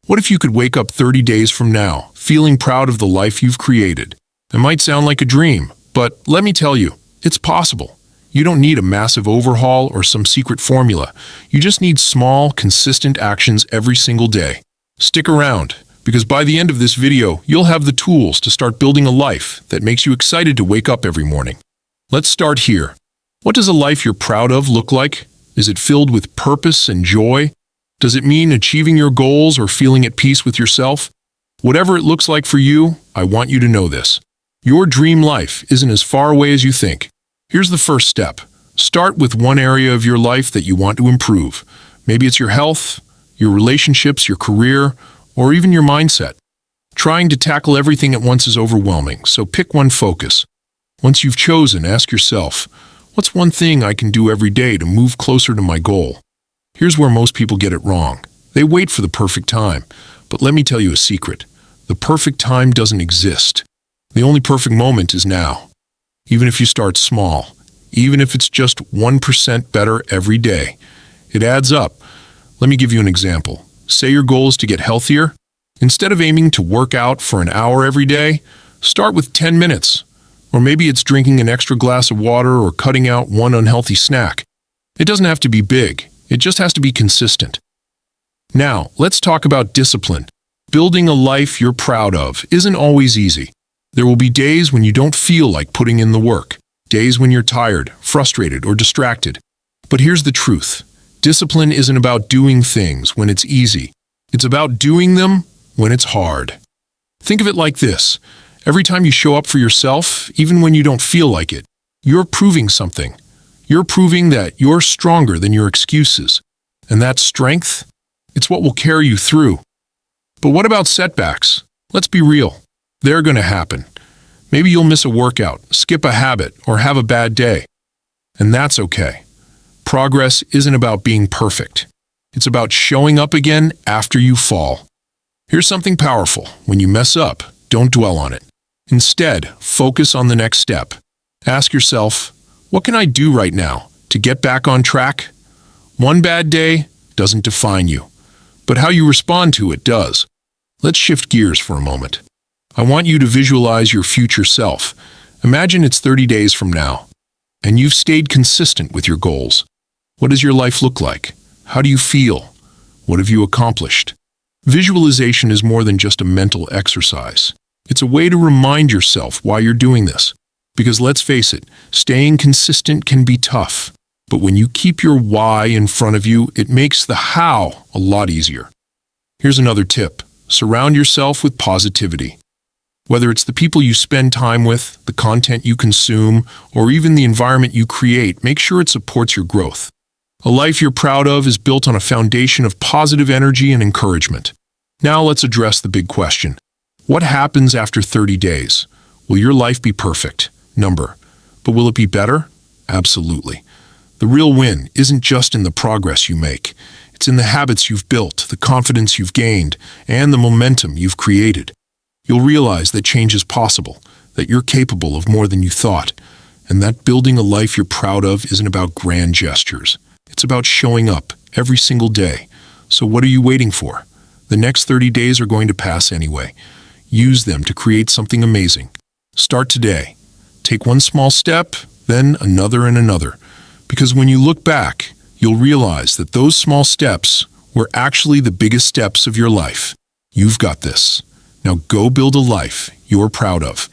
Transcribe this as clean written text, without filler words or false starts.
What if you could wake up 30 days from now, feeling proud of the life you've created? It might sound like a dream, but let me tell you, it's possible. You don't need a massive overhaul or some secret formula. You just need small, consistent actions every single day. Stick around, because by the end of this video, you'll have the tools to start building a life that makes you excited to wake up every morning. Let's start here. What does a life you're proud of look like? Is it filled with purpose and joy? Does it mean achieving your goals or feeling at peace with yourself? Whatever it looks like for you, I want you to know this. Your dream life isn't as far away as you think. Here's the first step. Start with one area of your life that you want to improve. Maybe it's your health, your relationships, your career, or even your mindset. Trying to tackle everything at once is overwhelming, so pick one focus. Once you've chosen, ask yourself, what's one thing I can do every day to move closer to my goal? Here's where most people get it wrong. They wait for the perfect time. But let me tell you a secret. The perfect time doesn't exist. The only perfect moment is now. Even if you start small, even if it's just 1% better every day, it adds up. Let me give you an example. Say your goal is to get healthier. Instead of aiming to work out for an hour every day, start with 10 minutes. Or maybe it's drinking an extra glass of water or cutting out one unhealthy snack. It doesn't have to be big. It just has to be consistent. Now, let's talk about discipline. Building a life you're proud of isn't always easy. There will be days when you don't feel like putting in the work, days when you're tired, frustrated, or distracted. But here's the truth. Discipline isn't about doing things when it's easy. It's about doing them when it's hard. Think of it like this. Every time you show up for yourself, even when you don't feel like it, you're proving something. You're proving that you're stronger than your excuses. And that strength, it's what will carry you through. But what about setbacks? Let's be real. They're going to happen. Maybe you'll miss a workout, skip a habit, or have a bad day. And that's okay. Progress isn't about being perfect. It's about showing up again after you fall. Here's something powerful. When you mess up, don't dwell on it. Instead, focus on the next step. Ask yourself, what can I do right now to get back on track? One bad day doesn't define you, but how you respond to it does. Let's shift gears for a moment. I want you to visualize your future self. Imagine it's 30 days from now, and you've stayed consistent with your goals. What does your life look like? How do you feel? What have you accomplished? Visualization is more than just a mental exercise. It's a way to remind yourself why you're doing this. Because let's face it, staying consistent can be tough. But when you keep your why in front of you, it makes the how a lot easier. Here's another tip. Surround yourself with positivity. Whether it's the people you spend time with, the content you consume, or even the environment you create, make sure it supports your growth. A life you're proud of is built on a foundation of positive energy and encouragement. Now let's address the big question. What happens after 30 days? Will your life be perfect? But will it be better? Absolutely. The real win isn't just in the progress you make. It's in the habits you've built, the confidence you've gained, and the momentum you've created. You'll realize that change is possible, that you're capable of more than you thought, and that building a life you're proud of isn't about grand gestures. It's about showing up every single day. So what are you waiting for? The next 30 days are going to pass anyway. Use them to create something amazing. Start today. Take one small step, then another and another. Because when you look back, you'll realize that those small steps were actually the biggest steps of your life. You've got this. Now go build a life you're proud of.